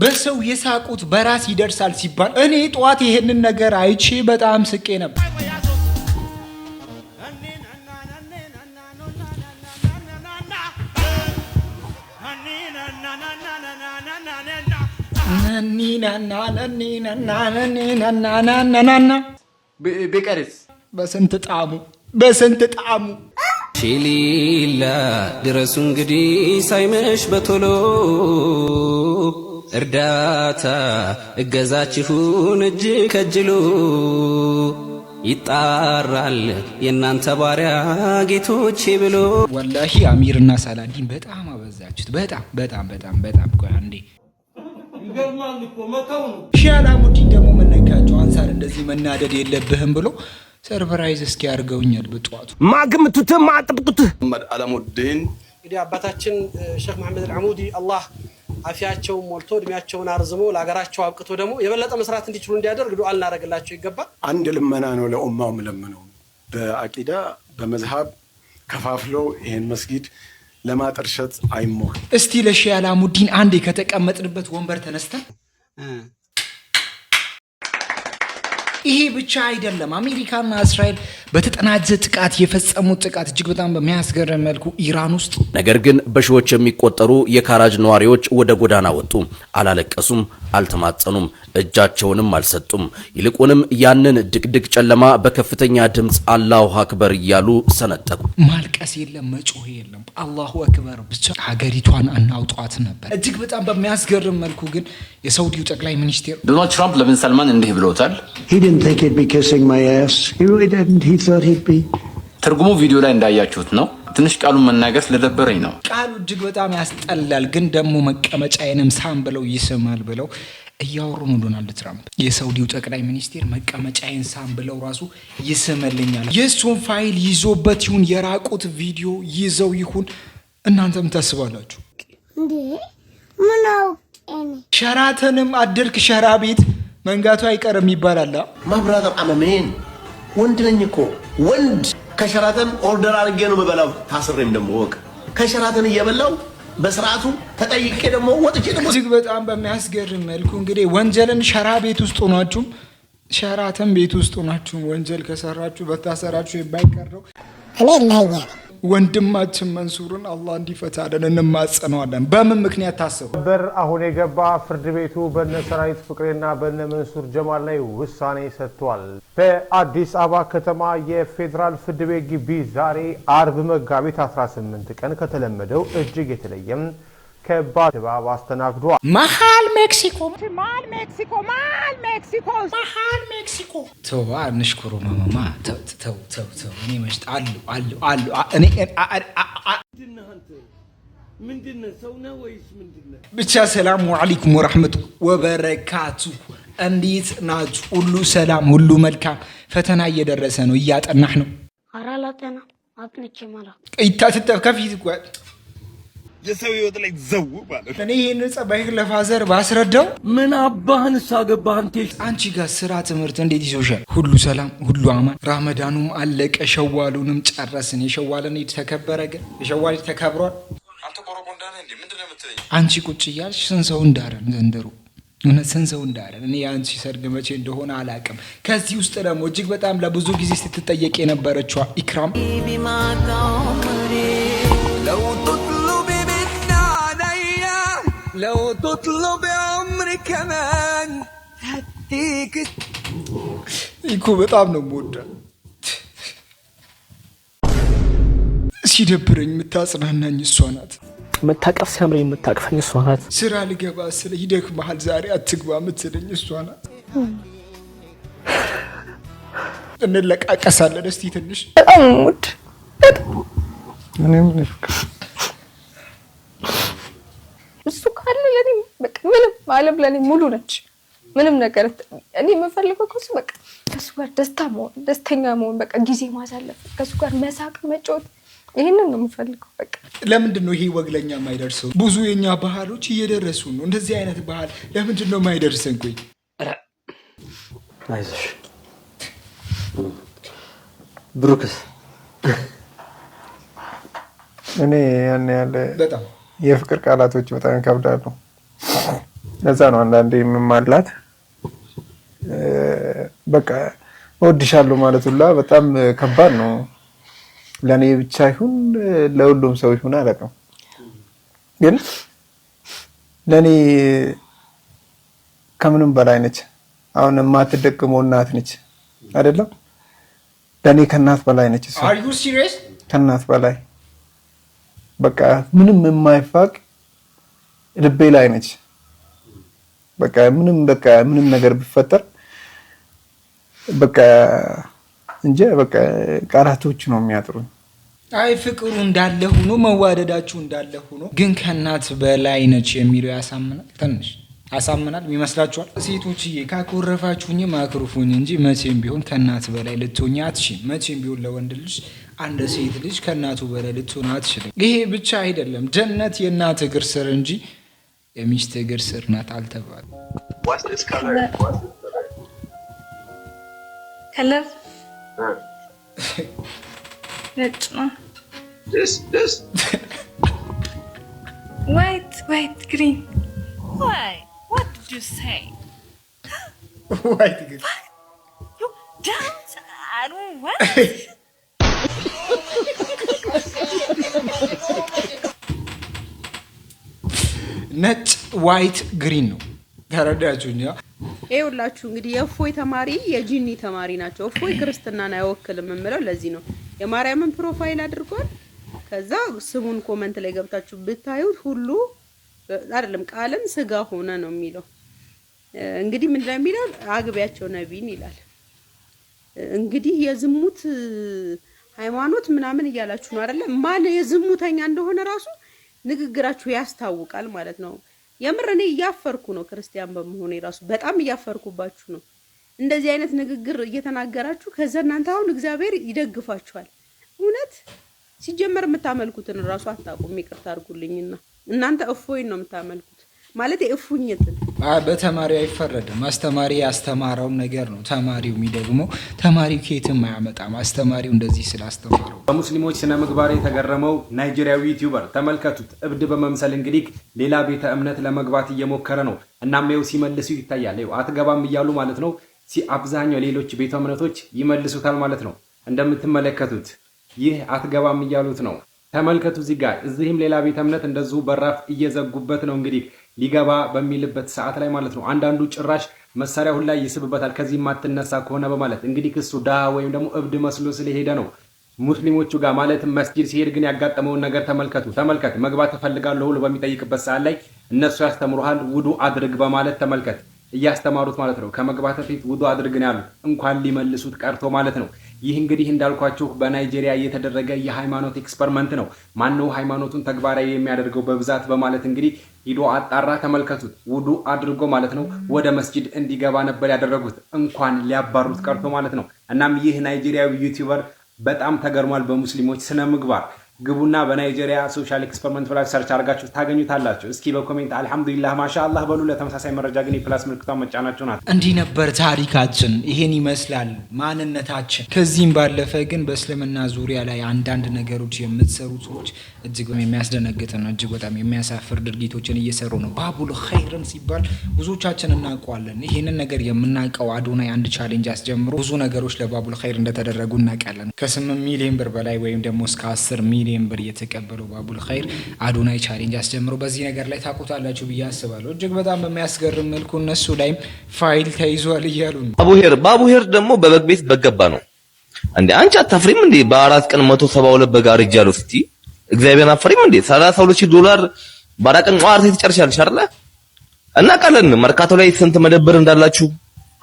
በሰው የሳቁት በራስ ይደርሳል ሲባል እኔ ጧት ይሄንን ነገር አይቼ በጣም ስቄ ነበር። ቢቀርስ በስንት ጣሙ ሺሊላ ድረሱ እንግዲህ ሳይመሽ በቶሎ እርዳታ እገዛችሁን እጅ ከጅሉ ይጣራል የናንተ ባሪያ ጌቶቼ ብሎ። ወላሂ አሚርና ሳላዲን በጣም አበዛችሁት። በጣም ቆይ አንዴ ይገርማል እኮ መተው ነው። ሻላሙዲን ደግሞ መነካቸው አንሳር እንደዚህ መናደድ የለብህም ብሎ ሰርፕራይዝ እስኪ አርገውኛል። በጧቱ ማግምቱት ማጥብቁት መሐመድ አለሙዲን እንግዲህ አባታችን ሼክ መሐመድ አልዓሙዲ አላህ አፊያቸው ሞልቶ እድሜያቸውን አርዝሞ ለሀገራቸው አብቅቶ ደግሞ የበለጠ መስራት እንዲችሉ እንዲያደርግ ዱዓ እናደርግላቸው ይገባል። አንድ ልመና ነው ለኡማው ለምነው በአቂዳ በመዝሃብ ከፋፍለው ይሄን መስጊድ ለማጠርሸት አይሞክ። እስቲ ለሼህ አላሙዲን አንዴ ከተቀመጥንበት ወንበር ተነስተን ይሄ ብቻ አይደለም። አሜሪካና እስራኤል በተጠናጀ ጥቃት የፈጸሙት ጥቃት እጅግ በጣም በሚያስገርም መልኩ ኢራን ውስጥ። ነገር ግን በሺዎች የሚቆጠሩ የካራጅ ነዋሪዎች ወደ ጎዳና ወጡ። አላለቀሱም፣ አልተማጸኑም፣ እጃቸውንም አልሰጡም። ይልቁንም ያንን ድቅድቅ ጨለማ በከፍተኛ ድምፅ አላሁ አክበር እያሉ ሰነጠቁ። ማልቀስ የለም፣ መጮህ የለም፣ አላሁ አክበር ብቻ ሀገሪቷን አናውጧት ነበር። እጅግ በጣም በሚያስገርም መልኩ ግን የሳውዲው ጠቅላይ ሚኒስቴር ዶናልድ ትራምፕ ለብን ሰልማን እንዲህ ብለውታል። ትርጉሙ ቪዲዮ ላይ እንዳያችሁት ነው። ትንሽ ቃሉን መናገር ስለደበረኝ ነው። ቃሉ እጅግ በጣም ያስጠላል፣ ግን ደግሞ መቀመጫዬንም ሳም ብለው ይስማል ብለው እያወሩ ነው ዶናልድ ትራምፕ። የሳውዲው ጠቅላይ ሚኒስቴር መቀመጫዬን ሳም ብለው ራሱ ይስመልኛል። የእሱን ፋይል ይዞበት ይሁን የራቁት ቪዲዮ ይዘው ይሁን እናንተም ታስባላችሁ እንዴ? ምን አውቄ ሸራተንም አደርክ ሸራ ቤት መንጋቱ አይቀርም ይባላል። ማብራራ አመሜን ወንድ ነኝ እኮ ወንድ ከሸራተን ኦርደር አድርጌ ነው የምበላው። ታስሬም ደግሞ ወቅ ከሸራተን እየበላው በስርዓቱ ተጠይቄ ደግሞ ወጥቼ ደግሞ እጅግ በጣም በሚያስገርም መልኩ እንግዲህ ወንጀልን ሸራ ቤት ውስጥ ሆናችሁ ሸራተን ቤት ውስጥ ሆናችሁ ወንጀል ከሰራችሁ በታሰራችሁ የማይቀረው እኔ ለኛ ወንድማችን መንሱርን አላህ እንዲፈታልን እንማጸነዋለን። በምን ምክንያት ታሰሩ በር አሁን የገባ ፍርድ ቤቱ በነ ሰራዊት ፍቅሬና በነ መንሱር ጀማል ላይ ውሳኔ ሰጥቷል። በአዲስ አበባ ከተማ የፌዴራል ፍርድ ቤት ግቢ ዛሬ አርብ መጋቢት 18 ቀን ከተለመደው እጅግ የተለየም ከባድ ድባብ አስተናግዷል። መሃል ሜክሲኮ ተው አንሽኩሩ ማማማ ተው እኔ መሽጥ አሉ እኔ ምንድነው ሰው ነው ወይስ ምንድነው? ብቻ ሰላም አለይኩም ወራህመቱ ወበረካቱ። እንዴት ናችሁ? ሁሉ ሰላም፣ ሁሉ መልካም። ፈተና እየደረሰ ነው፣ እያጠናህ ነው? አራላጠና አጥንቼ ማለት ይታተተፍ ከፊት ጓድ የሰው ህይወት ላይ ዘው ማለት እኔ ይሄን ጸባይ ለፋዘር ባስረዳው ምን አባህን ሳገባህን አንቺ ጋር ስራ ትምህርት እንዴት ይዞሻል? ሁሉ ሰላም፣ ሁሉ አማን። ረመዳኑም አለቀ፣ ሸዋሉንም ጨረስን። የሸዋልን ኢድ ተከበረ፣ ግን የሸዋል ኢድ ተከብሯል። አንተ ቆሮቆ እንዳነ እንዴ ምንድነው የምትለኝ? አንቺ ቁጭ እያልሽ ስንሰው እንዳረን ዘንድሮ እውነት ስንሰው እንዳረን። እኔ አንቺ ሰርግ መቼ እንደሆነ አላውቅም። ከዚህ ውስጥ ደግሞ እጅግ በጣም ለብዙ ጊዜ ስትጠየቅ የነበረችው ኢክራም لو تطلب عمري كمان هديك እኮ በጣም ነው የምወዳት። ሲደብረኝ የምታጽናናኝ እሷ ናት። መታቀፍ ሲያምረኝ የምታቅፈኝ እሷ ናት። ስራ ልገባ ስለ ይደክምሃል ዛሬ አትግባ የምትለኝ እሷ ናት። እንለቃቀሳለን እስቲ ትንሽ አሙድ ምንም እሱ ካለ ለኔ በቃ ምንም ዓለም ለኔ ሙሉ ነች። ምንም ነገር እኔ የምፈልገው ከሱ በቃ ከሱ ጋር ደስተኛ መሆን በቃ ጊዜ ማሳለፍ፣ ከሱ ጋር መሳቅ፣ መጫወት፣ ይሄንን ነው የምፈልገው በቃ። ለምንድን ነው ይሄ ወግለኛ የማይደርሰው? ብዙ የኛ ባህሎች እየደረሱ ነው። እንደዚህ አይነት ባህል ለምንድን ነው የማይደርሰን? ቆይ አይዞሽ ብሩክስ እኔ ያን ያለ በጣም የፍቅር ቃላቶች በጣም ይከብዳሉ። ለዛ ነው አንዳንዴ የምማላት በቃ እወድሻለሁ ማለት ሁላ በጣም ከባድ ነው። ለኔ ብቻ ይሁን ለሁሉም ሰው ይሁን አላውቅም፣ ግን ለኔ ከምንም በላይ ነች። አሁን የማትደግመው እናት ነች አይደለም? ለኔ ከእናት በላይ ነች እሷ። Are you serious? ከእናት በላይ በቃ ምንም የማይፋቅ ልቤ ላይ ነች። በቃ ምንም ነገር ቢፈጠር በቃ እንጂ በቃ ቃላቶች ነው የሚያጥሩኝ። አይ ፍቅሩ እንዳለ ሆኖ መዋደዳችሁ እንዳለ ሆኖ ግን ከእናት በላይ ነች የሚለው ያሳምናል። ትንሽ ያሳምናል ይመስላችኋል? ሴቶችዬ ካኮረፋችሁኝ ማክሩፉኝ እንጂ መቼም ቢሆን ከእናት በላይ ልትሆኝ አትችልም። መቼም ቢሆን ለወንድ ልጅ አንድ ሴት ልጅ ከእናቱ በላይ ልትሆን አትችልም። ይሄ ብቻ አይደለም፣ ጀነት የእናት እግር ስር እንጂ የሚስት እግር ስር ናት አልተባለም። ከለር ነጭ ነው። white green. Why? What did you say? white green. You don't. I don't want. ነጭ ዋይት ግሪን ነው። ተረዳችሁኝ? ይኸውላችሁ እንግዲህ የእፎይ ተማሪ የጂኒ ተማሪ ናቸው። እፎይ ክርስትናን አይወክልም የምለው ለዚህ ነው። የማርያምን ፕሮፋይል አድርጓል። ከዛ ስሙን ኮሜንት ላይ ገብታችሁ ብታዩት ሁሉ አይደለም ቃልን ስጋ ሆነ ነው የሚለው። እንግዲህ ምን እንደሚለው አግቢያቸው ነቢን ይላል። እንግዲህ የዝሙት ሃይማኖት ምናምን እያላችሁ ነው አይደለ? ማን የዝሙተኛ እንደሆነ ራሱ ንግግራችሁ ያስታውቃል ማለት ነው። የምር እኔ እያፈርኩ ነው ክርስቲያን በመሆኔ ራሱ በጣም እያፈርኩባችሁ ነው። እንደዚህ አይነት ንግግር እየተናገራችሁ ከዛ እናንተ አሁን እግዚአብሔር ይደግፋችኋል። እውነት ሲጀመር የምታመልኩትን ራሱ አታውቁም። ይቅርታ አድርጉልኝና እናንተ እፎይን ነው የምታመልኩት ማለት እፉኝትን። በተማሪ አይፈረድም። አስተማሪ ያስተማረውን ነገር ነው ተማሪው የሚደግመው። ተማሪው ከየትም አያመጣም። አስተማሪው እንደዚህ ስላስተማረው። በሙስሊሞች ስነ ምግባር የተገረመው ናይጄሪያዊ ዩቲዩበር ተመልከቱት። እብድ በመምሰል እንግዲህ ሌላ ቤተ እምነት ለመግባት እየሞከረ ነው። እናም ይኸው ሲመልሱ ይታያል። ይኸው አትገባም እያሉ ማለት ነው። አብዛኛው ሌሎች ቤተ እምነቶች ይመልሱታል ማለት ነው። እንደምትመለከቱት ይህ አትገባም እያሉት ነው። ተመልከቱ እዚህ ጋር። እዚህም ሌላ ቤተ እምነት እንደዚሁ በራፍ እየዘጉበት ነው እንግዲህ ሊገባ በሚልበት ሰዓት ላይ ማለት ነው። አንዳንዱ ጭራሽ መሳሪያ ሁላ ይስብበታል ከዚህ ማትነሳ ከሆነ በማለት እንግዲህ ክሱ ዳ ወይም ደግሞ እብድ መስሎ ስለሄደ ነው ሙስሊሞቹ ጋር ማለት መስጂድ ሲሄድ ግን ያጋጠመውን ነገር ተመልከት። መግባት እፈልጋለሁ ብሎ በሚጠይቅበት ሰዓት ላይ እነሱ ያስተምሩሃል ውዱ አድርግ በማለት ተመልከት እያስተማሩት ማለት ነው። ከመግባት በፊት ውዱ አድርግ ነው ያሉት እንኳን ሊመልሱት ቀርቶ ማለት ነው። ይህ እንግዲህ እንዳልኳችሁ በናይጄሪያ እየተደረገ የሃይማኖት ኤክስፐሪመንት ነው። ማነው ሃይማኖቱን ተግባራዊ የሚያደርገው በብዛት በማለት እንግዲህ ሂዶ አጣራ። ተመልከቱት ውዱ አድርጎ ማለት ነው ወደ መስጂድ እንዲገባ ነበር ያደረጉት እንኳን ሊያባሩት ቀርቶ ማለት ነው። እናም ይህ ናይጄሪያዊ ዩቲዩበር በጣም ተገርሟል በሙስሊሞች ስነ ምግባር። ግቡና በናይጄሪያ ሶሻል ኤክስፐሪመንት ብላችሁ ሰርች አድርጋችሁ ታገኙታላችሁ። እስኪ በኮሜንት አልহামዱሊላህ ማሻአላህ በሉ። ለተመሳሳይ መረጃ ግን የፕላስ ምልክቷን መጫናችሁ ናት። እንዲህ ነበር ታሪካችን፣ ይሄን ይመስላል ማንነታችን። ከዚህም ባለፈ ግን በእስልምና ዙሪያ ላይ አንዳንድ ነገሮች የምትሰሩ ሰዎች እጅግ የሚያስደነግጥ ነው፣ እጅግ በጣም የሚያሳፍር ድርጊቶችን እየሰሩ ነው። ባቡል ኸይርን ሲባል ብዙዎቻችን እናውቀዋለን። ይሄንን ነገር የምናውቀው አዶናይ አንድ ቻሌንጅ አስጀምሮ ብዙ ነገሮች ለባቡል ኸይር እንደተደረጉ እናውቃለን። ከ8 ሚሊዮን ብር በላይ ወይም ደግሞ እስከ 10 ሚሊዮን ብር የተቀበለው ባቡል ኸይር አዶናይ ቻሌንጅ አስጀምሮ በዚህ ነገር ላይ ታውቁታላችሁ ብዬ አስባለሁ። እጅግ በጣም በሚያስገርም መልኩ እነሱ ላይም ፋይል ተይዟል እያሉ ነው። ባቡሄር ደግሞ በበግ ቤት በገባ ነው እንዴ? አንቺ አታፍሪም እንዴ? በ4 ቀን 172 በግ አርጃለሁ ስትይ እግዚአብሔርን አፍሪም እንዴ? $32,000 በአራት ቀን ቋርጥ ትጨርሻለሽ አይደል? እና ቀለን መርካቶ ላይ ስንት መደብር እንዳላችሁ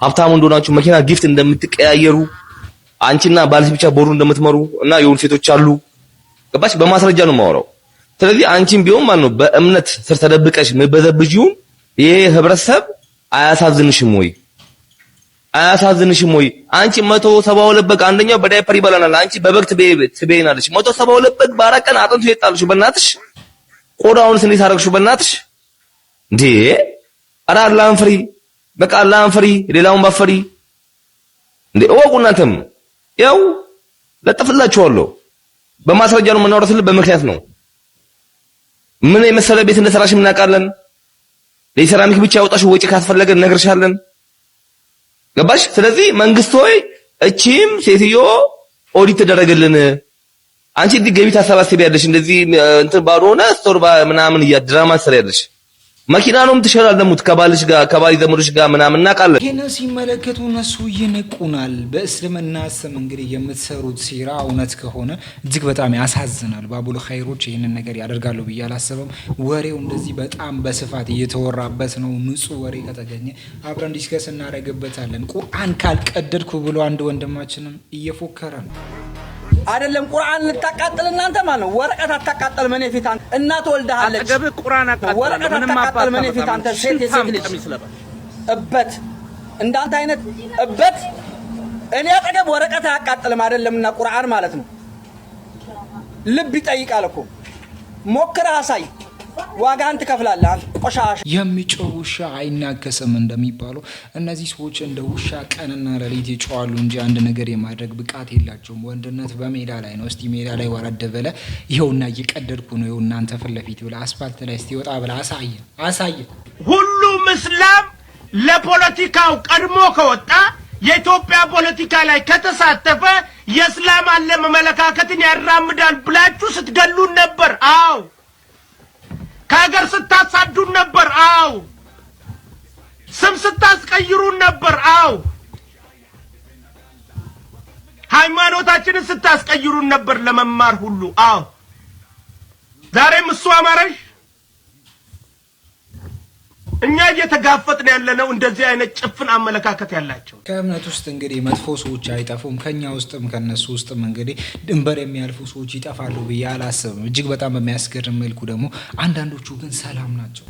ሀብታም እንደሆናችሁ መኪና ጊፍት እንደምትቀያየሩ አንቺና ባልሽ ብቻ ቦሩ እንደምትመሩ እና የሆኑ ሴቶች አሉ። ገባሽ? በማስረጃ ነው የማወራው። ስለዚህ አንቺም ቢሆን ማለት ነው በእምነት ስር ተደብቀሽ መበዘብጂውን ይሄ ህብረተሰብ አያሳዝንሽም ወይ? አንቺ 172 በግ አንደኛው በዳይፐር ይበላናል። አንቺ በበግ ትበይናለሽ። 172 በግ በአራት ቀን አጥንቱ ይጣልሽ በእናትሽ። ቆዳውን እንዴት አደረግሽው በእናትሽ እንዴ? ኧረ አላህን ፍሪ፣ በቃ አላህን ፍሪ፣ ሌላውን ባፈሪ እንዴ። እወቁ እናንተም ያው ለጥፍላችኋለሁ። በማስረጃ ነው የምናወራው፣ በምክንያት ነው። ምን የመሰለ ቤት እንደሰራሽ እናውቃለን። ለሴራሚክ ብቻ ያወጣሽው ወጪ ካስፈለገ እነግርሻለን። ገባሽ? ስለዚህ መንግስት ሆይ እቺም ሴትዮ ኦዲት ተደረገልን። አንቺ እንዲህ ገቢ ታሰባስቢያለሽ እንደዚህ እንትን ባልሆነ ስቶር ምናምን ድራማ ትሰሪያለሽ። መኪና ነው የምትሸላለሙት ከባልሽ ጋር ከባል ዘመዶች ጋር ምናምን እናውቃለን። ይሄን ሲመለከቱ እነሱ ይንቁናል። በእስልምና ስም እንግዲህ የምትሰሩት ሴራ እውነት ከሆነ እጅግ በጣም ያሳዝናል። ባቡል ኸይሮች ይሄንን ነገር ያደርጋሉ ብዬ አላሰበም። ወሬው እንደዚህ በጣም በስፋት እየተወራበት ነው። ንጹህ ወሬ ከተገኘ አብረን ዲስከስ እናደርግበታለን። ቁርአን ካልቀደድኩ ብሎ አንድ ወንድማችንም እየፎከረ ነው። አይደለም ቁርአን ልታቃጥል እናንተ ማለት ነው። ወረቀት አታቃጥል መኔ ፊት አንተ እናት ወልደሃለች። አጠገብ ቁርአን አቃጥል ወረቀት አታቃጥል መኔ ፊት አንተ ሴት ልጅ እበት እንዳንተ አይነት እበት እኔ አጠገብ ወረቀት አያቃጥልም አይደለምና ቁርአን ማለት ነው። ልብ ይጠይቃል እኮ ሞክረህ አሳይ። ዋጋን ትከፍላለህ አንተ ቆሻሻ። የሚጮህ ውሻ አይናከስም እንደሚባለው እነዚህ ሰዎች እንደ ውሻ ቀንና ሌሊት ይጮሃሉ እንጂ አንድ ነገር የማድረግ ብቃት የላቸውም። ወንድነት በሜዳ ላይ ነው። እስቲ ሜዳ ላይ ወረደ ብለህ ይኸውና እየቀደድኩ ነው ይኸው እናንተ ፊት ለፊት ብለህ አስፋልት ላይ እስቲ ወጣ ብለህ አሳየ። ሁሉም እስላም ለፖለቲካው ቀድሞ ከወጣ የኢትዮጵያ ፖለቲካ ላይ ከተሳተፈ የእስላም አመለካከትን ያራምዳል ብላችሁ ስትገሉን ነበር። አዎ ከሀገር ስታሳዱን ነበር። አዎ ስም ስታስቀይሩን ነበር። አዎ ሃይማኖታችንን ስታስቀይሩን ነበር ለመማር ሁሉ። አዎ ዛሬም እሱ አማረሽ። እኛ እየተጋፈጥን ያለነው እንደዚህ አይነት ጭፍን አመለካከት ያላቸው። ከእምነት ውስጥ እንግዲህ መጥፎ ሰዎች አይጠፉም። ከኛ ውስጥም ከነሱ ውስጥም እንግዲህ ድንበር የሚያልፉ ሰዎች ይጠፋሉ ብዬ አላስብም። እጅግ በጣም በሚያስገርም መልኩ ደግሞ አንዳንዶቹ ግን ሰላም ናቸው።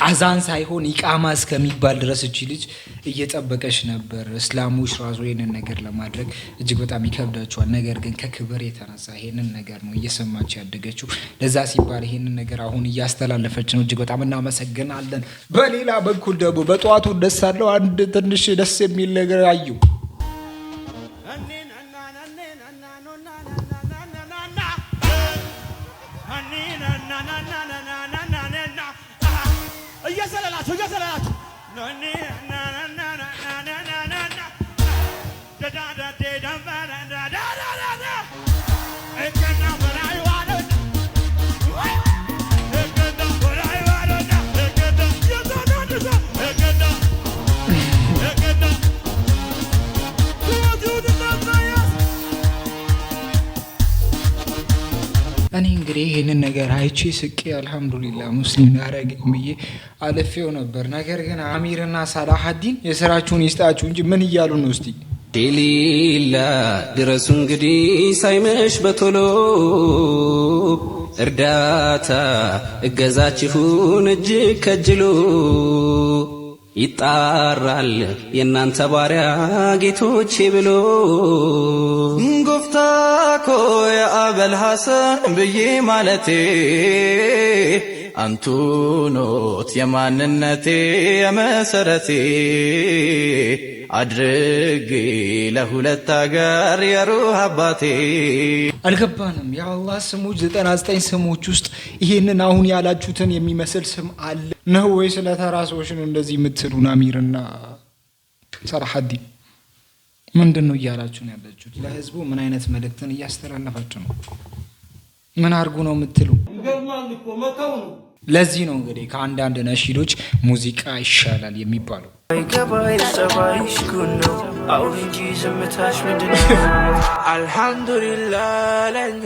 አዛን ሳይሆን ኢቃማ እስከሚባል ድረስ እቺ ልጅ እየጠበቀች ነበር። እስላሞች ራሱ ይሄንን ነገር ለማድረግ እጅግ በጣም ይከብዳቸዋል። ነገር ግን ከክብር የተነሳ ይሄንን ነገር ነው እየሰማች ያደገችው። ለዛ ሲባል ይሄንን ነገር አሁን እያስተላለፈች ነው። እጅግ በጣም እናመሰግናለን። በሌላ በኩል ደግሞ በጠዋቱ ደሳለው አንድ ትንሽ ደስ የሚል ነገር አየሁ። እኔ እንግዲህ ይሄንን ነገር አይቼ ስቄ አልহামዱሊላህ ሙስሊም ያረገኝ ብዬ አለፌው ነበር። ነገር ግን አሚርና ሰላሐዲን የሥራችሁን ይስጣችሁ እንጂ ምን እያሉ ነው? እስቲ ዲሊላ ድረሱ እንግዲህ ሳይመሽ በቶሎ እርዳታ እገዛችሁን እጅግ ከጅሎ ይጣራል የእናንተ ባሪያ ጌቶቼ ብሎ ጉፍታኮ የአበል ሐሰን ብዬ ማለቴ አንቱ ኖት የማንነቴ የመሰረቴ አድርጌ ለሁለት አገር የሩህ አባቴ። አልገባንም። የአላህ ስሞች 99 ስሞች ውስጥ ይሄንን አሁን ያላችሁትን የሚመስል ስም አለ ነው ወይ? ስለ ተራ ሰዎች ነው እንደዚህ የምትሉን? አሚርና ሰላሐዲን ምንድን ነው እያላችሁ ነው ያላችሁት? ለህዝቡ ምን አይነት መልእክትን እያስተላለፋችሁ ነው? ምን አድርጉ ነው የምትሉ? ይገርማል እኮ መተው ነው። ለዚህ ነው እንግዲህ ከአንዳንድ ነሺዶች ሙዚቃ ይሻላል የሚባለው። ገባይ ጸባይሽ ጉድ ነው አሁን እንጂ ዝምታሽ ምንድነው? አልহামዱሊላህ ለኛ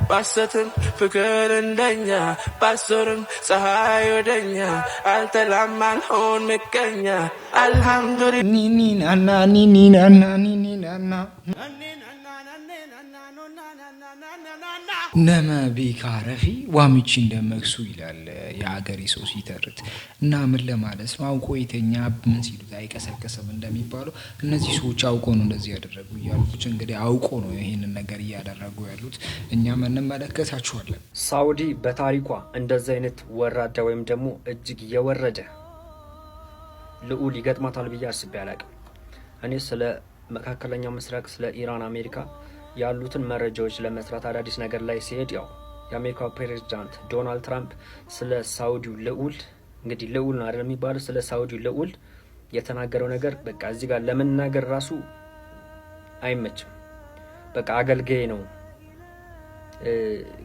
ባሰትም ፍቅር እንደኛ ባሶርም ፀሐይ ወደኛ አልተላም አልሆን ምቀኛ አልহামዱሊላህ ኒኒናና ኒኒናና ኒኒናና ነመ ቢካረፊ ዋሚቺ እንደመክሱ ይላል የአገሬ ሰው ሲተርት። እና ምን ለማለት ነው? አውቆ የተኛ ምን ሲሉት አይቀሰቀስም እንደሚባለው እነዚህ ሰዎች አውቆ ነው እንደዚህ ያደረጉ ያሉት። እንግዲህ አውቆ ነው ይሄንን ነገር እያደረጉ ያሉት። እኛም እንመለከታቸዋለን። ሳውዲ በታሪኳ እንደዚህ አይነት ወራዳ ወይም ደግሞ እጅግ የወረደ ልዑል ይገጥማታል ብዬ አስቤ አላቅም። እኔ ስለ መካከለኛው ምስራቅ ስለ ኢራን አሜሪካ ያሉትን መረጃዎች ለመስራት አዳዲስ ነገር ላይ ሲሄድ ያው የአሜሪካው ፕሬዝዳንት ዶናልድ ትራምፕ ስለ ሳውዲው ልዑል እንግዲህ ልዑል ነው አይደል የሚባለው ስለ ሳውዲው ልዑል የተናገረው ነገር በቃ እዚህ ጋር ለመናገር ራሱ አይመችም። በቃ አገልጋይ ነው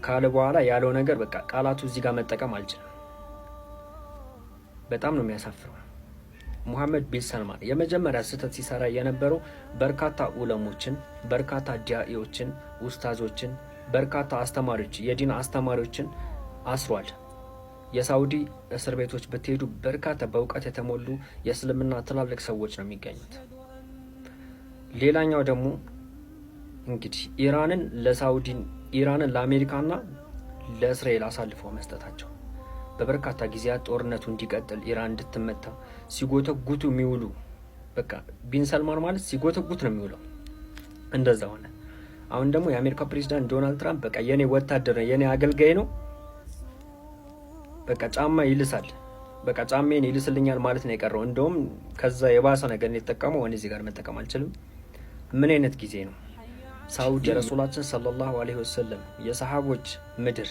ካለ በኋላ ያለው ነገር በቃ ቃላቱ እዚህ ጋር መጠቀም አልችልም። በጣም ነው የሚያሳፍረው። ሙሐመድ ቢን ሰልማን የመጀመሪያ ስህተት ሲሰራ የነበረው በርካታ ዑለሞችን፣ በርካታ ዲያኢዎችን፣ ኡስታዞችን፣ በርካታ አስተማሪዎች የዲን አስተማሪዎችን አስሯል። የሳውዲ እስር ቤቶች ብትሄዱ በርካታ በእውቀት የተሞሉ የእስልምና ትላልቅ ሰዎች ነው የሚገኙት። ሌላኛው ደግሞ እንግዲህ ኢራንን ለአሜሪካና ለእስራኤል አሳልፈው መስጠታቸው በበርካታ ጊዜያት ጦርነቱ እንዲቀጥል ኢራን እንድትመታ ሲጎተጉቱ የሚውሉ በቃ ቢን ሰልማን ማለት ሲጎተጉት ነው የሚውለው። እንደዛ ሆነ። አሁን ደግሞ የአሜሪካ ፕሬዝዳንት ዶናልድ ትራምፕ በቃ የኔ ወታደር ነው የኔ አገልጋይ ነው በቃ ጫማ ይልሳል በቃ ጫማዬን ይልስልኛል ማለት ነው የቀረው። እንደውም ከዛ የባሰ ነገር ነው የተጠቀመው። እኔ እዚህ ጋር መጠቀም አልችልም። ምን አይነት ጊዜ ነው? ሳውዲ ረሱላችን ሰለላሁ ዐለይሂ ወሰለም የሰሃቦች ምድር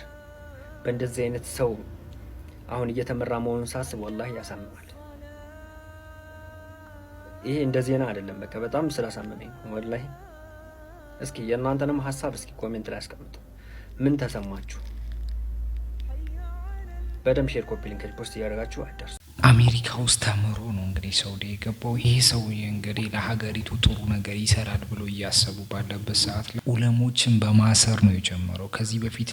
በእንደዚህ አይነት ሰው አሁን እየተመራ መሆኑን ሳስብ ወላሂ ያሳምማል። ይሄ እንደ ዜና አይደለም። በቃ በጣም ስላሳመመኝ ወላሂ። እስኪ የእናንተንም ሐሳብ እስኪ ኮሜንት ላይ አስቀምጡ። ምን ተሰማችሁ? በደም ሼር ኮፒ ሊንክ ፖስት ያደርጋችሁ አደርሱ። አሜሪካ ውስጥ ተምሮ ነው እንግዲህ ሳውዲ የገባው። ይሄ ሰው እንግዲህ ለሀገሪቱ ጥሩ ነገር ይሰራል ብሎ እያሰቡ ባለበት ሰዓት ላይ ዑለሞችን በማሰር ነው የጀመረው። ከዚህ በፊት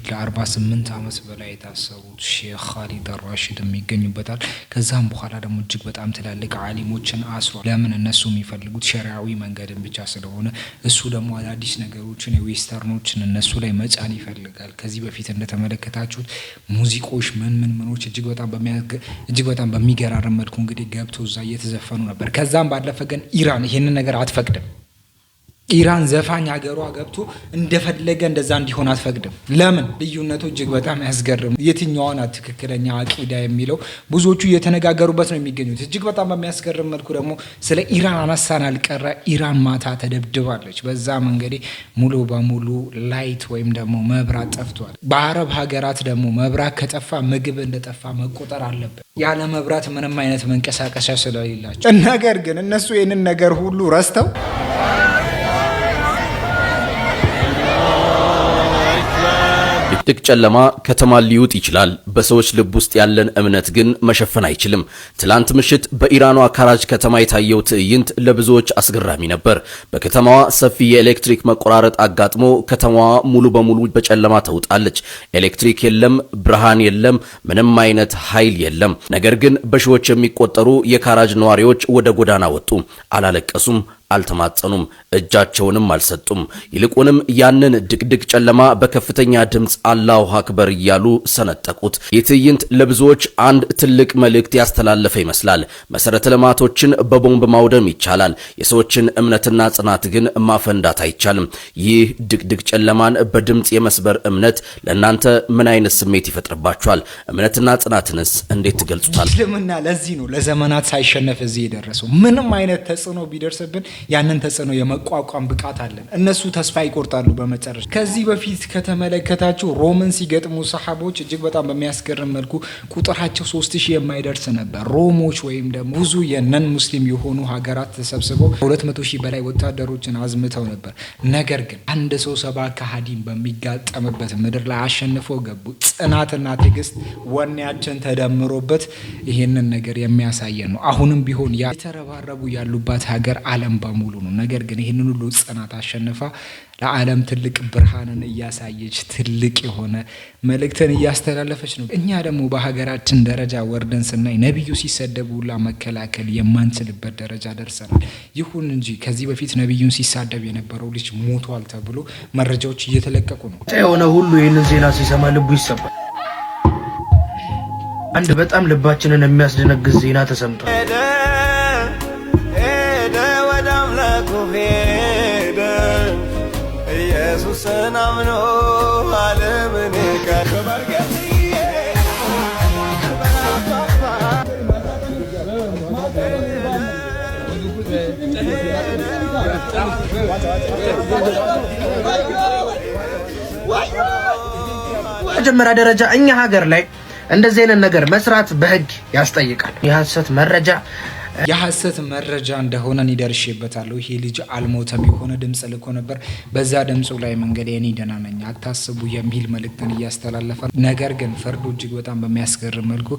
ለ48 ዓመት በላይ የታሰሩት ሼክ ኻሊድ አልራሺድ የሚገኙበታል። ከዛም በኋላ ደግሞ እጅግ በጣም ትላልቅ ዓሊሞችን አስሯል። ለምን? እነሱ የሚፈልጉት ሸሪዓዊ መንገድን ብቻ ስለሆነ እሱ ደግሞ አዳዲስ ነገሮችን የዌስተርኖችን እነሱ ላይ መጫን ይፈልጋል። ከዚህ በፊት እንደተመለከታችሁት ሙዚቆች ምኖች እጅግ በጣም በሚገራርም መልኩ እንግዲህ ገብቶ እዛ እየተዘፈኑ ነበር። ከዛም ባለፈ ግን ኢራን ይሄንን ነገር አትፈቅድም። ኢራን ዘፋኝ ሀገሯ ገብቶ እንደፈለገ እንደዛ እንዲሆን አትፈቅድም። ለምን? ልዩነቱ እጅግ በጣም ያስገርም። የትኛዋን ትክክለኛ አቂዳ የሚለው ብዙዎቹ እየተነጋገሩበት ነው የሚገኙት። እጅግ በጣም በሚያስገርም መልኩ ደግሞ ስለ ኢራን አነሳን አልቀረ ኢራን ማታ ተደብድባለች። በዛም እንግዲህ ሙሉ በሙሉ ላይት ወይም ደግሞ መብራት ጠፍቷል። በአረብ ሀገራት ደግሞ መብራት ከጠፋ ምግብ እንደጠፋ መቆጠር አለበት። ያለ መብራት ምንም አይነት መንቀሳቀሻ ስለሌላቸው፣ ነገር ግን እነሱ ይህንን ነገር ሁሉ ረስተው ድቅድቅ ጨለማ ከተማን ሊውጥ ይችላል። በሰዎች ልብ ውስጥ ያለን እምነት ግን መሸፈን አይችልም። ትላንት ምሽት በኢራኗ ካራጅ ከተማ የታየው ትዕይንት ለብዙዎች አስገራሚ ነበር። በከተማዋ ሰፊ የኤሌክትሪክ መቆራረጥ አጋጥሞ ከተማዋ ሙሉ በሙሉ በጨለማ ተውጣለች። ኤሌክትሪክ የለም፣ ብርሃን የለም፣ ምንም አይነት ኃይል የለም። ነገር ግን በሺዎች የሚቆጠሩ የካራጅ ነዋሪዎች ወደ ጎዳና ወጡ። አላለቀሱም፣ አልተማጸኑም፣ እጃቸውንም አልሰጡም። ይልቁንም ያንን ድቅድቅ ጨለማ በከፍተኛ ድምፅ አላሁ አክበር እያሉ ሰነጠቁት። ይህ ትዕይንት ለብዙዎች አንድ ትልቅ መልእክት ያስተላለፈ ይመስላል። መሰረተ ልማቶችን በቦምብ ማውደም ይቻላል፣ የሰዎችን እምነትና ጽናት ግን ማፈንዳት አይቻልም። ይህ ድቅድቅ ጨለማን በድምፅ የመስበር እምነት ለእናንተ ምን አይነት ስሜት ይፈጥርባችኋል? እምነትና ጽናትንስ እንዴት ትገልጹታል? እስልምና ለዚህ ነው ለዘመናት ሳይሸነፍ እዚህ የደረሰው። ምንም አይነት ተጽዕኖ ቢደርስብን ያንን ተጽዕኖ የመቋቋም ብቃት አለን። እነሱ ተስፋ ይቆርጣሉ በመጨረሻ። ከዚህ በፊት ከተመለከታችሁ ሮምን ሲገጥሙ ሰሃቦች እጅግ በጣም በሚያስገርም መልኩ ቁጥራቸው 3000 የማይደርስ ነበር። ሮሞች ወይም ደግሞ ብዙ የነን ሙስሊም የሆኑ ሀገራት ተሰብስበው 200,000 በላይ ወታደሮችን አዝምተው ነበር። ነገር ግን አንድ ሰው 70 ከሃዲን በሚጋጠምበት ምድር ላይ አሸንፈው ገቡ። ጽናትና ትዕግስት ወኔያችን ተደምሮበት ይሄንን ነገር የሚያሳየን ነው። አሁንም ቢሆን የተረባረቡ ያሉባት ሀገር ዓለም በሙሉ ነው። ነገር ግን ይህንን ሁሉ ጽናት አሸንፋ ለዓለም ትልቅ ብርሃንን እያሳየች ትልቅ የሆነ መልእክትን እያስተላለፈች ነው። እኛ ደግሞ በሀገራችን ደረጃ ወርደን ስናይ ነቢዩ ሲሰደቡ ሁላ መከላከል የማንችልበት ደረጃ ደርሰናል። ይሁን እንጂ ከዚህ በፊት ነቢዩን ሲሳደብ የነበረው ልጅ ሞቷል ተብሎ መረጃዎች እየተለቀቁ ነው። የሆነ ሁሉ ይህንን ዜና ሲሰማ ልቡ ይሰባል። አንድ በጣም ልባችንን የሚያስደነግጥ ዜና ተሰምቷል። ኢየሱስን አምኖ ዓለምን መጀመሪያ ደረጃ እኛ ሀገር ላይ እንደዚህ አይነት ነገር መስራት በህግ ያስጠይቃል። የሐሰት መረጃ እንደሆነ ይደርሽበታል። ይሄ ልጅ አልሞተም የሆነ ድምጽ ልኮ ነበር። በዛ ድምጹ ላይ መንገድ እኔ ደህና ነኝ አታስቡ የሚል መልእክትን እያስተላለፈ ነገር ግን ፍርዱ እጅግ በጣም በሚያስገርም መልኩ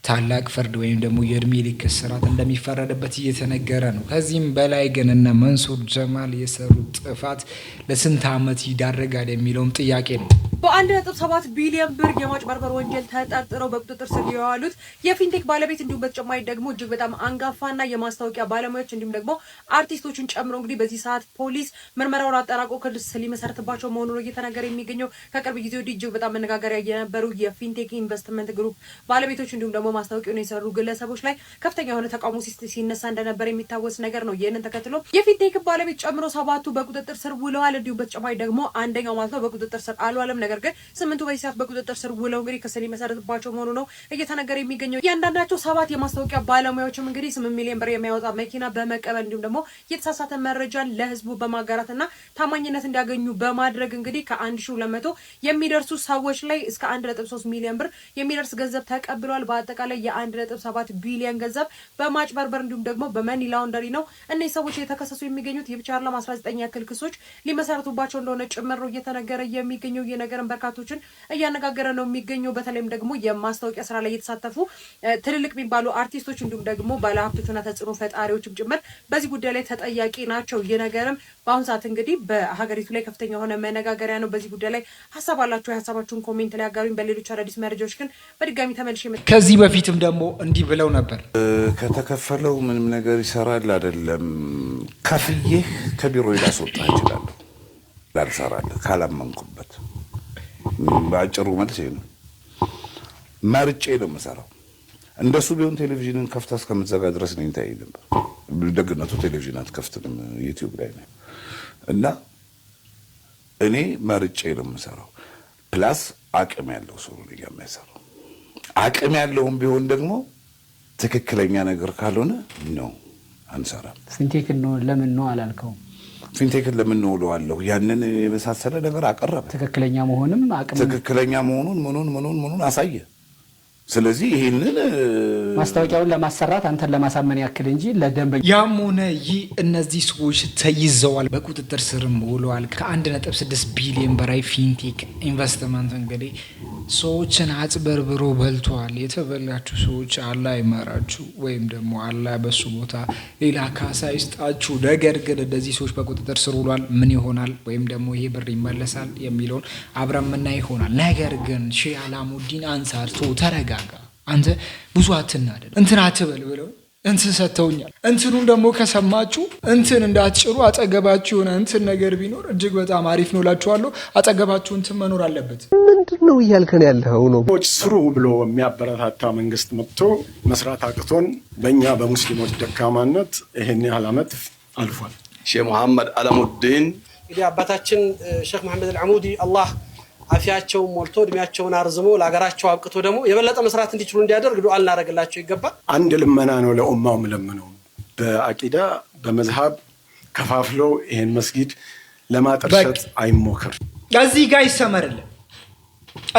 ታላቅ ፍርድ ወይም ደግሞ የእድሜ ልክ እስራት እንደሚፈረድበት እየተነገረ ነው። ከዚህም በላይ ግን እነ መንሱር ጀማል የሰሩት ጥፋት ለስንት ዓመት ይዳረጋል የሚለውም ጥያቄ ነው። በ1.7 ቢሊዮን ብር የማጭበርበር ወንጀል ተጠርጥረው በቁጥጥር ስር የዋሉት የፊንቴክ ባለቤት እንዲሁም በተጨማሪ ደግሞ እጅግ በጣም አንጋፋና የማስታወቂያ ባለሙያዎች እንዲሁም ደግሞ አርቲስቶችን ጨምሮ እንግዲህ በዚህ ሰዓት ፖሊስ ምርመራውን አጠናቆ ክስ ሊመሰርትባቸው መሆኑን እየተነገረ የሚገኘው ከቅርብ ጊዜ ወዲህ እጅግ በጣም መነጋገሪያ የነበሩ የፊንቴክ ኢንቨስትመንት ግሩፕ ባለቤቶች እንዲሁም ደግሞ ማስታወቂያውን የሰሩ ግለሰቦች ላይ ከፍተኛ የሆነ ተቃውሞ ሲነሳ እንደነበር የሚታወስ ነገር ነው። ይህንን ተከትሎ የፊንቴክ ባለቤት ጨምሮ 7ቱ በቁጥጥር ስር ውለዋል። እንዲሁም በተጨማሪ ደግሞ አንደኛው ማለት ነው በቁጥጥር ስር አልዋለም። ነገር ግን 8ቱ በዚህ ሰዓት በቁጥጥር ስር ውለው እንግዲህ ክስ ሊመሰርትባቸው መሆኑ ነው እየተነገረ የሚገኘው። እያንዳንዳቸው 7 የማስታወቂያ ባለሙያዎችም እንግዲህ 8 ሚሊዮን ብር የሚያወጣ መኪና በመቀበል እንዲሁም ደግሞ የተሳሳተ መረጃን ለህዝቡ በማጋራትና ታማኝነት እንዲያገኙ በማድረግ እንግዲህ ከ1200 የሚደርሱ ሰዎች ላይ እስከ 1.3 ሚሊዮን ብር የሚደርስ ገንዘብ ተቀብሏል። በአጠቃላይ የ1.7 ቢሊዮን ገንዘብ በማጭበርበር እንዲሁም ደግሞ በመኒ ላውንደሪ ነው እነዚህ ሰዎች የተከሰሱ የሚገኙት። የብቻ አይደለም 19 ያክል ክሶች ሊመሰርቱባቸው እንደሆነ ጭምር ነው እየተነገረ የሚገኘው። የነገርን በርካቶችን እያነጋገረ ነው የሚገኘው። በተለይም ደግሞ የማስታወቂያ ስራ ላይ የተሳተፉ ትልልቅ የሚባሉ አርቲስቶች እንዲሁም ደግሞ ባለሀብቶችና ተጽዕኖ ፈጣሪዎችም ጭምር በዚህ ጉዳይ ላይ ተጠያቂ ናቸው። የነገርም በአሁኑ ሰዓት እንግዲህ በሀገሪቱ ላይ ከፍተኛ የሆነ መነጋገሪያ ነው። በዚህ ጉዳይ ላይ ሀሳብ አላችሁ? የሀሳባችሁን ኮሜንት ላይ አጋሩኝ። በሌሎች አዳዲስ መረጃዎች ግን በድጋሚ ተመልሼ ከዚህ በፊትም ደግሞ እንዲህ ብለው ነበር። ከተከፈለው ምንም ነገር ይሰራል አይደለም። ከፍዬህ ከቢሮ ላስወጣ እችላለሁ ላልሰራለህ ካላመንኩበት። በአጭሩ መልስ ነው። መርጬ ነው የምሰራው። እንደሱ ቢሆን ቴሌቪዥንን ከፍታ እስከምትዘጋ ድረስ ነው እንታይ ነበር። ደግነቱ ቴሌቪዥን አትከፍትም ዩቲዩብ ላይ ነው እና እኔ መርጬ ነው የምሰራው። ፕላስ አቅም ያለው ሰው ነው የሚያሰራው። አቅም ያለውም ቢሆን ደግሞ ትክክለኛ ነገር ካልሆነ ነው አንሰራም። ፊንቴክን ነው ለምን ነው አላልከውም? ፊንቴክን ለምን ነው እለዋለሁ። ያንን የመሳሰለ ነገር አቀረበ። ትክክለኛ መሆንም አቅም ትክክለኛ መሆኑን ምኑን አሳየ። ስለዚህ ይሄንን ማስታወቂያውን ለማሰራት አንተን ለማሳመን ያክል እንጂ ለደንበኛ ያም ሆነ ይህ እነዚህ ሰዎች ተይዘዋል፣ በቁጥጥር ስርም ውለዋል። ከ1.6 ቢሊዮን በላይ ፊንቴክ ኢንቨስትመንት እንግዲህ ሰዎችን አጭበርብሮ በልተዋል። የተበላችሁ ሰዎች አላህ ይመራችሁ፣ ወይም ደግሞ አላህ በሱ ቦታ ሌላ ካሳ ይስጣችሁ። ነገር ግን እነዚህ ሰዎች በቁጥጥር ስር ውሏል። ምን ይሆናል ወይም ደግሞ ይሄ ብር ይመለሳል የሚለውን አብረን ምናይ ይሆናል። ነገር ግን ሼህ አላሙዲን አንሳር ተረጋ አንተ ብዙ አትናደድ እንትን አትበል ብለው እንትን ሰጥተውኛል። እንትኑን ደግሞ ከሰማችሁ እንትን እንዳትጭሩ አጠገባችሁ የሆነ እንትን ነገር ቢኖር እጅግ በጣም አሪፍ ነው እላችኋለሁ። አጠገባችሁ እንትን መኖር አለበት። ምንድነው እያልከን ያለው ነው? ስሩ ብሎ የሚያበረታታ መንግስት መጥቶ መስራት አቅቶን በእኛ በሙስሊሞች ደካማነት ይሄን ያህል ዓመት አልፏል። ሼህ መሐመድ አላሙዲን እንግዲህ አባታችን ሼክ መሐመድ አልዓሙዲ አላህ አፊያቸውን ሞልቶ እድሜያቸውን አርዝሞ ለሀገራቸው አብቅቶ ደግሞ የበለጠ መስራት እንዲችሉ እንዲያደርግ ዱዓ እናደርግላቸው ይገባል። አንድ ልመና ነው ለኡማው ለምነው። በአቂዳ በመዝሃብ ከፋፍሎ ይሄን መስጊድ ለማጥርሸት አይሞክር። እዚህ ጋር ይሰመርልን፣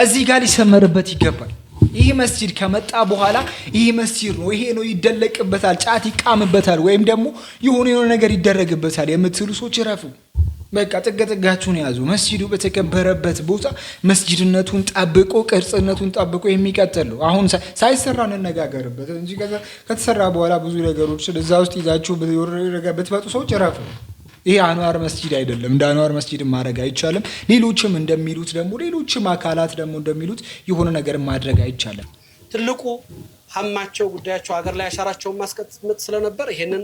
እዚህ ጋር ሊሰመርበት ይገባል። ይህ መስጂድ ከመጣ በኋላ ይህ መስጂድ ነው፣ ይሄ ነው፣ ይደለቅበታል፣ ጫት ይቃምበታል፣ ወይም ደግሞ የሆነ ነገር ይደረግበታል የምትሉ ሰዎች ረፉ። በቃ ጥጋችሁን ያዙ። መስጂዱ በተከበረበት ቦታ መስጂድነቱን ጠብቆ ቅርጽነቱን ጠብቆ የሚቀጥል ነው። አሁን ሳይሰራ እንነጋገርበት እንጂ ከተሰራ በኋላ ብዙ ነገሮች እዛ ውስጥ ይዛችሁ ብትመጡ ሰዎች ረፉ። ይሄ አንዋር መስጂድ አይደለም። እንደ አንዋር መስጂድ ማድረግ አይቻልም። ሌሎችም እንደሚሉት ደግሞ ሌሎችም አካላት ደግሞ እንደሚሉት የሆነ ነገር ማድረግ አይቻልም። ትልቁ ሀማቸው ጉዳያቸው ሀገር ላይ አሻራቸውን ማስቀመጥ ስለነበር ይሄንን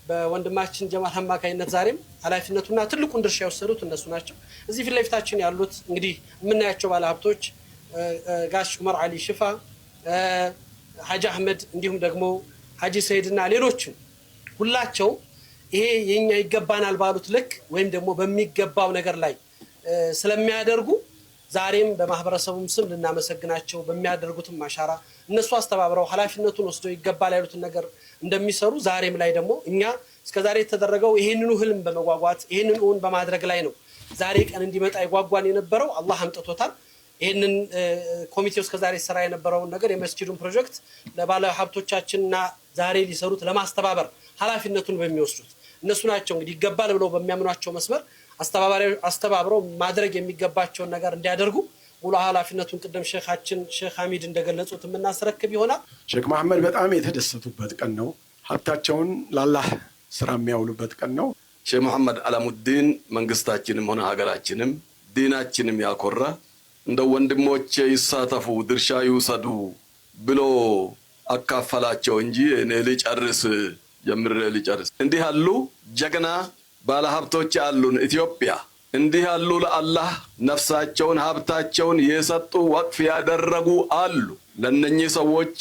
በወንድማችን ጀማል አማካይነት ዛሬም ኃላፊነቱና ትልቁን ድርሻ የወሰዱት እነሱ ናቸው። እዚህ ፊት ለፊታችን ያሉት እንግዲህ የምናያቸው ባለሀብቶች ጋሽ ዑመር አሊ ሽፋ፣ ሀጂ አህመድ እንዲሁም ደግሞ ሀጂ ሰይድና ሌሎችም ሁላቸው ይሄ የኛ ይገባናል ባሉት ልክ ወይም ደግሞ በሚገባው ነገር ላይ ስለሚያደርጉ ዛሬም በማህበረሰቡም ስም ልናመሰግናቸው በሚያደርጉትም አሻራ እነሱ አስተባብረው ኃላፊነቱን ወስደው ይገባል ያሉትን ነገር እንደሚሰሩ ዛሬም ላይ ደግሞ እኛ እስከዛሬ የተደረገው ይሄንኑ ህልም በመጓጓት ይሄንን እውን በማድረግ ላይ ነው ዛሬ ቀን እንዲመጣ ይጓጓን የነበረው አላህ አምጥቶታል። ይሄንን ኮሚቴው እስከዛሬ ሰራ የነበረውን ነገር የመስጂዱን ፕሮጀክት ለባለ ሀብቶቻችንና ዛሬ ሊሰሩት ለማስተባበር ኃላፊነቱን በሚወስዱት እነሱ ናቸው። እንግዲህ ይገባል ብለው በሚያምኗቸው መስመር አስተባብረው ማድረግ የሚገባቸውን ነገር እንዲያደርጉ ሙሉ ኃላፊነቱን ቅድም ሼኻችን ሼኽ ሐሚድ እንደገለጹት የምናስረክብ ይሆናል። ሼክ መሐመድ በጣም የተደሰቱበት ቀን ነው። ሀብታቸውን ለአላህ ስራ የሚያውሉበት ቀን ነው። ሼህ መሐመድ አላሙዲን መንግስታችንም ሆነ ሀገራችንም ዲናችንም ያኮራ እንደ ወንድሞቼ ይሳተፉ ድርሻ ይውሰዱ ብሎ አካፈላቸው እንጂ እኔ ልጨርስ ጀምሬ ልጨርስ። እንዲህ ያሉ ጀግና ባለሀብቶች አሉን ኢትዮጵያ። እንዲህ ያሉ ለአላህ ነፍሳቸውን ሀብታቸውን የሰጡ ወቅፍ ያደረጉ አሉ። ለነኚህ ሰዎች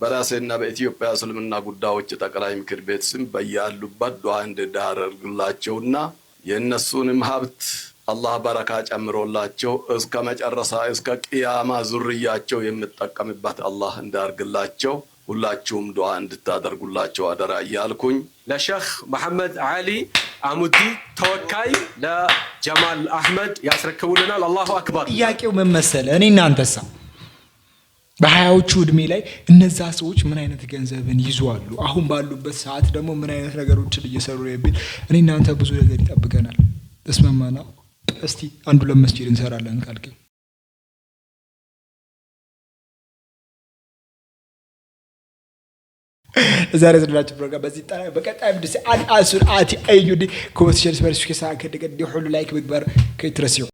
በራሴና በኢትዮጵያ እስልምና ጉዳዮች ጠቅላይ ምክር ቤት ስም በያሉበት ዱዓ እንዲደረግላቸውና የእነሱንም ሀብት አላህ በረካ ጨምሮላቸው እስከ መጨረሻ እስከ ቂያማ ዙርያቸው የሚጠቀምበት አላህ እንዳርግላቸው ሁላችሁም ዱዓ እንድታደርጉላቸው አደራ እያልኩኝ ለሼኽ መሐመድ አሊ አሙዲ ተወካይ ለጀማል አህመድ ያስረክቡልናል። አላሁ አክበር። ጥያቄው ምን መሰለህ? እኔ እናንተሳ በሀያዎቹ እድሜ ላይ እነዛ ሰዎች ምን አይነት ገንዘብን ይዟሉ? አሁን ባሉበት ሰዓት ደግሞ ምን አይነት ነገሮችን እየሰሩ ነው የሚል እኔ እናንተ ብዙ ነገር ይጠብቀናል። ተስማማና እስቲ አንዱ ለመስጂድ እንሰራለን ካልከኝ ዛሬ ዝላችሁ ፕሮግራም በዚህ ጣና በቀጣይ ምድስ አልአሱር አቲ አዩዲ ኮሜንት ሼር ስፐርስ ከሳ ከደገ ሁሉ ላይክ በግበር ከትረሲው